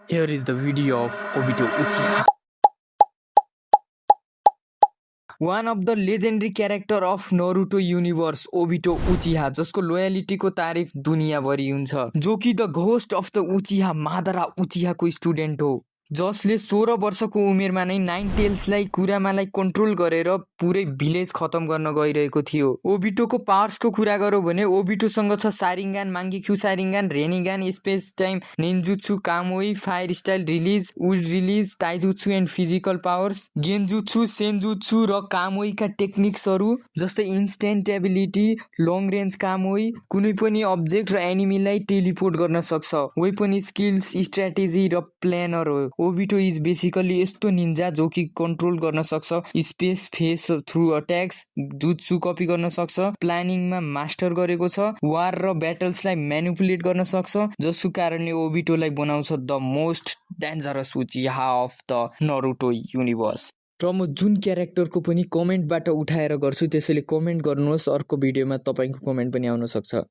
Here is the video of Obito Uchiha. One of the legendary character of Naruto universe, Obito Uchiha, जसको लोयलिटीको तारिफ दुनियाँभरि हुन्छ, जो कि the ghost of the Uchiha Madara उचिहाको student हो, जसले 16 वर्षको उमेरमा नै नाइन टेल्सलाई कुरामालाई कन्ट्रोल गरेर पुरै भिलेज खतम गर्न गइरहेको थियो। ओबिटोको पावर्सको कुरा गरौँ भने ओबिटोसँग छ Sharingan, Mangekyo Sharingan, Rinnegan, space time ninjutsu, Kamui, fire style release, wood release, taijutsu and physical powers, genjutsu, senjutsu र कामोईका टेक्निक्सहरू जस्तै instant ability, long range Kamui, कुनै पनि अब्जेक्ट र एनिमीलाई टेलिपोर्ट गर्न सक्छ, वेपन स्किल्स, स्ट्र्याटेजी र प्लानर हो। ओबिटो इज बेसिकली यस्तो निन्जा जो कि कन्ट्रोल गर्न सक्छ space phase through attacks, jutsu copy गर्न सक्छ, प्लानिङमा मास्टर गरेको छ, वार र ब्याटल्सलाई म्यानिपुलेट गर्न सक्छ, जसको कारणले ओबिटोलाई बनाउँछ the most dangerous उचिहा of the Naruto universe. र म जुन क्यारेक्टरको पनि कमेन्टबाट उठाएर गर्छु, त्यसैले कमेन्ट गर्नुहोस्, अर्को भिडियोमा तपाईँको कमेन्ट पनि आउन सक्छ।